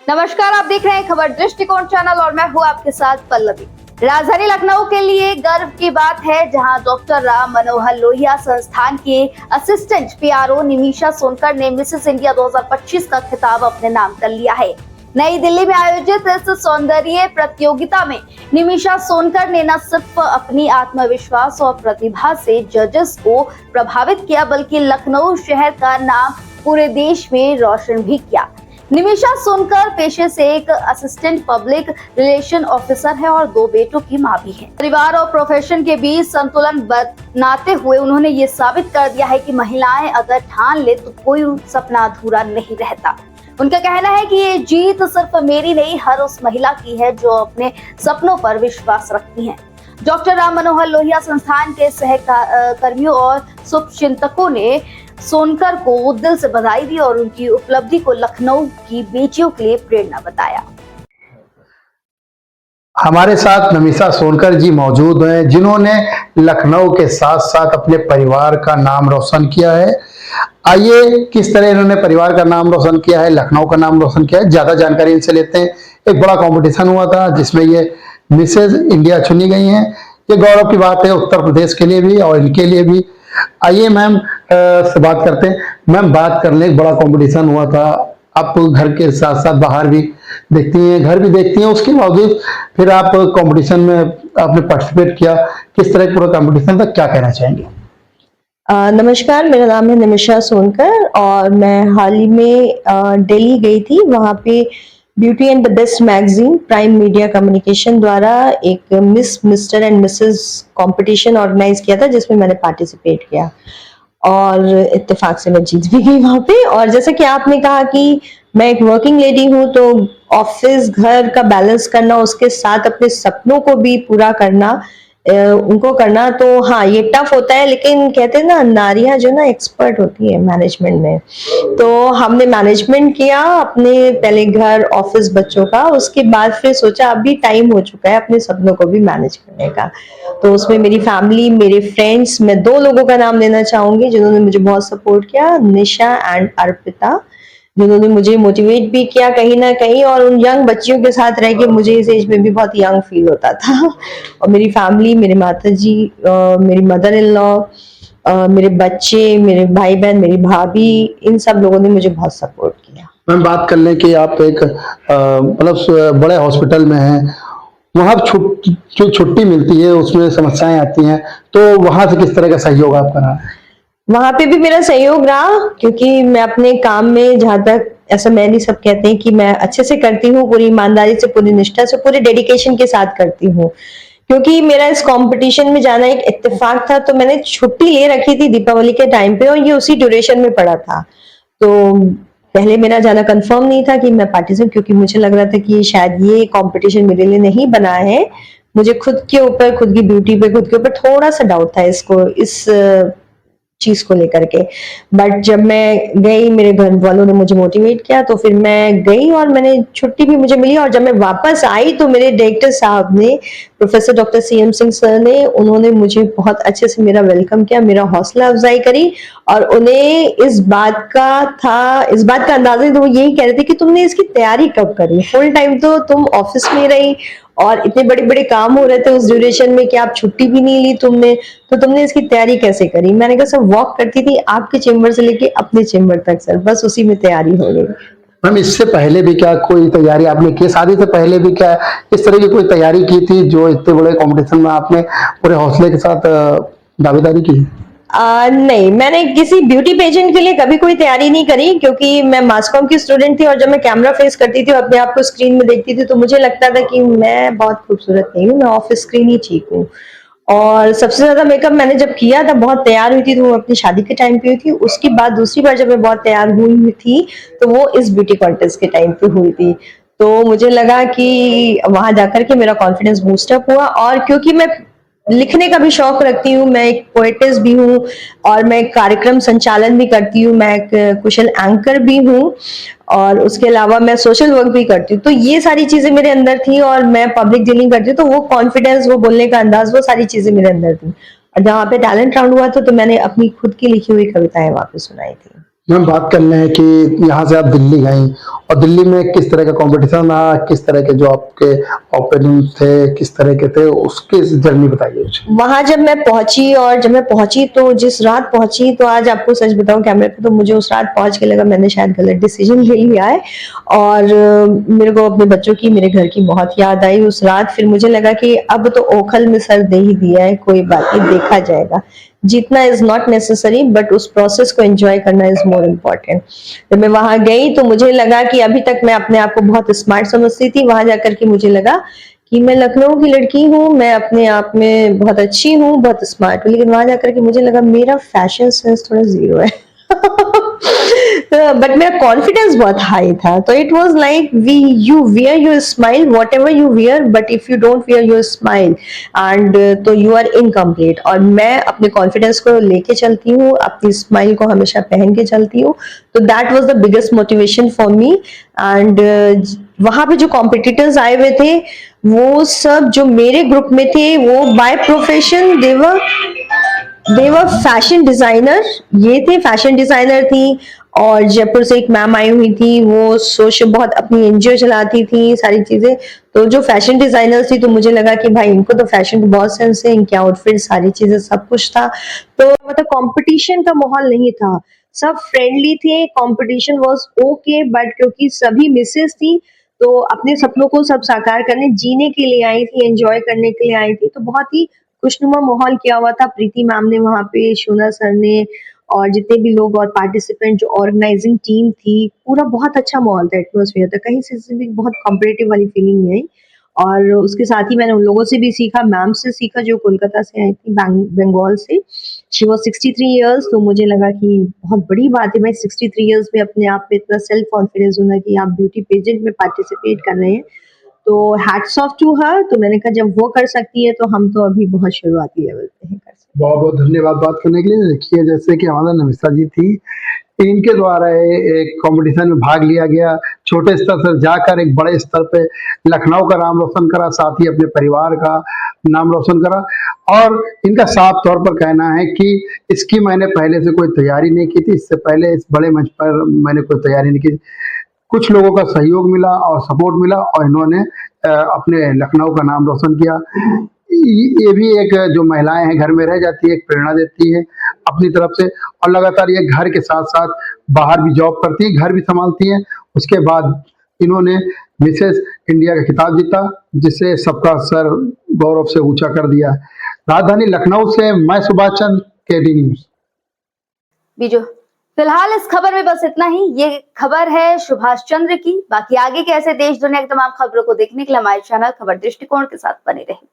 नमस्कार, आप देख रहे हैं खबर दृष्टिकोण चैनल और मैं हूं आपके साथ पल्लवी। राजधानी लखनऊ के लिए गर्व की बात है जहां डॉक्टर राम मनोहर लोहिया संस्थान के असिस्टेंट पीआरओ निमिषा सोनकर ने मिसेस इंडिया 2025 का खिताब अपने नाम कर लिया है। नई दिल्ली में आयोजित इस सौंदर्य प्रतियोगिता में निमिषा सोनकर ने न सिर्फ अपनी आत्मविश्वास और प्रतिभा से जजेस को प्रभावित किया बल्कि लखनऊ शहर का नाम पूरे देश में रोशन भी किया। निमिषा सोनकर पेशे से एक असिस्टेंट पब्लिक रिलेशन ऑफिसर है और 2 बेटों की मां भी है। परिवार और प्रोफेशन के बीच संतुलन बनाते हुए उन्होंने ये साबित कर दिया है कि महिलाएं अगर ठान ले तो कोई सपना अधूरा नहीं रहता। उनका कहना है कि ये जीत सिर्फ मेरी नहीं, हर उस महिला की है जो अपने सपनों पर विश्वास रखती है। डॉक्टर राम मनोहर लोहिया संस्थान के सहकर्मियों और शुभचिंतकों ने सोनकर को दिल से बधाई दी और उनकी उपलब्धि को लखनऊ की बेटियों के लिए प्रेरणा बताया। हमारे साथ निमिषा सोनकर जी मौजूद हैं जिन्होंने लखनऊ के साथ साथ अपने परिवार का नाम रोशन किया है। आइए किस तरह इन्होंने परिवार का नाम रोशन किया है, लखनऊ का नाम रोशन किया है, ज्यादा जानकारी इनसे लेते हैं। एक बड़ा कंपटीशन हुआ था जिसमें ये मिसेज इंडिया चुनी गई हैं। ये गौरव की बात है उत्तर प्रदेश के लिए भी और इनके लिए भी। आइए मैम से बात करते हैं। मैम, बात कर लें, एक बड़ा कंपटीशन हुआ था, आप घर के साथ साथ बाहर भी देखती हैं, घर भी देखती हैं, उसके बावजूद फिर आप कंपटीशन में आपने पार्टिसिपेट किया। किस तरह पूरा कंपटीशन था, क्या कहना चाहेंगे? नमस्कार, मेरा नाम है निमिषा सोनकर और मैं हाल ही में दिल्ली गई थी। वहाँ पे Beauty and the Best Magazine Prime Media Communication द्वारा एक miss mister and Mrs competition organise किया था जिसमें मैंने पार्टिसिपेट किया और इत्तेफाक से मैं जीत भी गई वहाँ पे। और जैसा कि आपने कहा कि मैं एक वर्किंग लेडी हूँ तो ऑफिस घर का बैलेंस करना, उसके साथ अपने सपनों को भी पूरा करना, उनको करना, तो हाँ ये टफ होता है। लेकिन कहते हैं ना, नारियां जो ना एक्सपर्ट होती है मैनेजमेंट में, तो हमने मैनेजमेंट किया अपने पहले घर ऑफिस बच्चों का, उसके बाद फिर सोचा अभी टाइम हो चुका है अपने सपनों को भी मैनेज करने का। तो उसमें मेरी फैमिली, मेरे फ्रेंड्स, मैं 2 लोगों का नाम लेना चाहूंगी जिन्होंने मुझे बहुत सपोर्ट किया, निशा एंड अर्पिता, जिन्होंने मुझे मोटिवेट भी किया कहीं ना कहीं। और उन यंग बच्चियों के साथ रह के मुझे इस एज में भी बहुत यंग फील होता था। और मेरी फैमिली, मेरे माता जी, मेरी मदर इन लॉ, मेरे बच्चे, मेरे भाई बहन, मेरी भाभी, इन सब लोगों ने मुझे बहुत सपोर्ट किया। मैम, बात कर लें कि आप एक मतलब बड़े हॉस्पिटल में हैं, वहाँ जो छुट्टी मिलती है उसमें समस्याएं आती हैं, तो वहां से किस तरह का सहयोग आपका रहा? वहां पे भी मेरा सहयोग रहा क्योंकि मैं अपने काम में, जहां तक ऐसा मैं नहीं, सब कहते हैं कि मैं अच्छे से करती हूँ, पूरी ईमानदारी से, पूरी निष्ठा से, पूरे डेडिकेशन के साथ करती हूँ। क्योंकि मेरा इस कंपटीशन में जाना एक इत्तेफाक था, तो मैंने छुट्टी ले रखी थी दीपावली के टाइम पे और ये उसी ड्यूरेशन में पड़ा था। तो पहले मेरा जाना कंफर्म नहीं था कि मैं पार्टिसिपेट, क्योंकि मुझे लग रहा था कि शायद ये कंपटीशन मेरे लिए नहीं बना है। मुझे खुद के ऊपर, खुद की ब्यूटी पे, खुद के ऊपर थोड़ा सा डाउट था इस चीज को लेकर के। बट जब मैं गई, मेरे घर वालों ने मुझे मोटिवेट किया, तो फिर मैं गई और मैंने छुट्टी भी मुझे मिली। और जब मैं वापस आई तो मेरे डायरेक्टर साहब ने, professor doctor CM Singh sir ने, उन्होंने मुझे बहुत अच्छे से मेरा वेलकम किया, मेरा हौसला अफजाई करी। और उन्हें इस बात का अंदाजा, तो वो यही कह रहे थे कि तुमने इसकी तैयारी कब करी, फुल टाइम तो तुम ऑफिस में रही और इतने बड़े बड़े काम हो रहे थे उस ड्यूरेशन में कि आप छुट्टी भी नहीं ली तुमने, तो तुमने इसकी तैयारी कैसे करी? मैंने कहा सर, वॉक करती थी आपके चेम्बर से लेके अपने चेम्बर तक सर, बस उसी में तैयारी हो गई। मैम, इससे पहले भी क्या कोई तैयारी आपने की? शादी से पहले भी क्या इस तरह की कोई तैयारी की थी जो इतने बड़े कंपटीशन में आपने पूरे हौसले के साथ दावेदारी की? नहीं, मैंने किसी ब्यूटी पेजेंट के लिए कभी कोई तैयारी नहीं करी क्योंकि मैं मास कॉम की स्टूडेंट थी और जब मैं कैमरा फेस करती थी और अपने आप को स्क्रीन में देखती थी तो मुझे लगता था कि मैं बहुत खूबसूरत नहीं हूँ, मैं ऑफिस स्क्रीन ही ठीक हूँ। और सबसे ज्यादा मेकअप मैंने जब किया था, बहुत तैयार हुई थी, तो वो अपनी शादी के टाइम पे हुई थी। उसके बाद दूसरी बार जब मैं बहुत तैयार हुई थी तो वो इस ब्यूटी कॉन्टेस्ट के टाइम पे हुई थी। तो मुझे लगा कि वहां जाकर के मेरा कॉन्फिडेंस बूस्टअप हुआ। और क्योंकि मैं लिखने का भी शौक रखती हूँ, मैं एक पोएटिस भी हूँ और मैं कार्यक्रम संचालन भी करती हूँ, मैं एक कुशल एंकर भी हूँ और उसके अलावा मैं सोशल वर्क भी करती हूँ। तो ये सारी चीजें मेरे अंदर थी और मैं पब्लिक डीलिंग करती हूँ, तो वो कॉन्फिडेंस, वो बोलने का अंदाज, वो सारी चीजें मेरे अंदर थी। और जहाँ पे टैलेंट राउंड हुआ था तो मैंने अपनी खुद की लिखी हुई कविताएं वहां पे सुनाई थी। हम बात कर रहे हैं कि यहाँ से आप दिल्ली गई और दिल्ली में किस तरह का कंपटीशन रहा, किस तरह के जो आपके ओपिनियन थे, किस तरह के थे, उसकी जर्नी बताइए मुझे। वहां जब मैं पहुंची, और जब मैं पहुंची तो जिस रात पहुंची, तो आज आपको सच बताऊं कैमरे पे, तो मुझे उस रात पहुंच के लगा मैंने शायद गलत डिसीजन ले लिया है। और मेरे को अपने बच्चों की, मेरे घर की बहुत याद आई उस रात। फिर मुझे लगा कि अब तो ओखल में सर दे ही दिया है, कोई बात नहीं, देखा जाएगा, जीतना इज नॉट नेसेसरी, बट उस प्रोसेस को एंजॉय करना इज मोर इम्पोर्टेंट। जब मैं वहां गई तो मुझे लगा कि अभी तक मैं अपने आप को बहुत स्मार्ट समझती थी, वहां जाकर के मुझे लगा कि मैं लखनऊ की लड़की हूँ, मैं अपने आप में बहुत अच्छी हूँ, बहुत स्मार्ट हूँ, लेकिन वहां जाकर के मुझे लगा मेरा फैशन सेंस थोड़ा जीरो है। बट मेरा कॉन्फिडेंस बहुत हाई था। तो it was like you wear your smile what ever you wear, but if you don't wear your smile and तो यू आर इनकम्प्लीट। और मैं अपने कॉन्फिडेंस को लेके चलती हूँ, अपनी स्माइल को हमेशा पहन के चलती हूँ। तो that was the biggest motivation for me. And वहां पे जो कॉम्पिटिटर्स आए हुए थे वो सब जो मेरे ग्रुप में थे, वो by profession they were fashion designer, ये थे फैशन डिजाइनर थी। और जयपुर से एक मैम आई हुई थी, वो सोशल बहुत अपनी एनजीओ चलाती थी, सारी चीजें। तो जो फैशन डिजाइनर थी, तो मुझे लगा कि भाई इनको तो फैशन का बहुत सेंस है, इनके आउटफिट सारी चीजें सब कुछ था। तो मतलब कंपटीशन का माहौल नहीं था, सब फ्रेंडली थे, कंपटीशन वाज ओके। बट क्योंकि सभी मिसेस थी, तो अपने सपनों को सब साकार करने, जीने के लिए आई थी, एंजॉय करने के लिए आई थी। तो बहुत ही खुशनुमा माहौल किया हुआ था। प्रीति मैम ने वहां पे, शोना सर ने, और जितने भी लोग और पार्टिसिपेंट, जो ऑर्गेनाइजिंग टीम थी, पूरा बहुत अच्छा माहौल था, एटमॉस्फेयर था, कहीं से भी बहुत कॉम्पिटिटिव वाली फीलिंग नहीं आई। और उसके साथ ही मैंने उन लोगों से भी सीखा, मैम से सीखा जो कोलकाता से आई थी, बंगाल से। She was 63 years. तो मुझे लगा कि बहुत बड़ी बात है भाई 63 ईयर्स में अपने आप पे इतना सेल्फ कॉन्फिडेंस होना कि आप ब्यूटी पेजेंट में पार्टिसिपेट कर रहे हैं। तो हैट्स ऑफ टू हर। तो मैंने कहा जब वो कर सकती है तो हम तो अभी बहुत शुरुआती लेवल पे हैं, कर सकते हैं। बहुत बहुत धन्यवाद बात करने के लिए। देखिए, जैसे कि हमारा नमिसा जी थी, इनके द्वारा एक कंपटीशन में भाग लिया गया, छोटे स्तर से जाकर एक बड़े स्तर पे लखनऊ का नाम रोशन करा, साथ ही अपने परिवार का नाम रोशन करा। और इनका साफ तौर पर कहना है कि इसकी मैंने पहले से कोई तैयारी नहीं की थी, इससे पहले इस बड़े मंच पर मैंने कोई तैयारी नहीं की। कुछ लोगों का सहयोग मिला और सपोर्ट मिला और इन्होंने अपने लखनऊ का नाम रोशन किया। ये भी एक जो महिलाएं हैं घर में रह जाती है, एक प्रेरणा देती है अपनी तरफ से, और लगातार ये घर के साथ साथ बाहर भी जॉब करती है, घर भी संभालती हैं। उसके बाद इन्होंने मिसेस इंडिया का खिताब जीता, जिससे सबका सर गौरव से ऊंचा कर दिया। राजधानी लखनऊ से मैं सुभाष चंद्र, केडी न्यूज। बीजू, फिलहाल इस खबर में बस इतना ही। ये खबर है सुभाष चंद्र की। बाकी आगे के ऐसे देश दुनिया की तमाम खबरों को देखने के लिए हमारे चैनल खबर दृष्टिकोण के साथ बने रहें।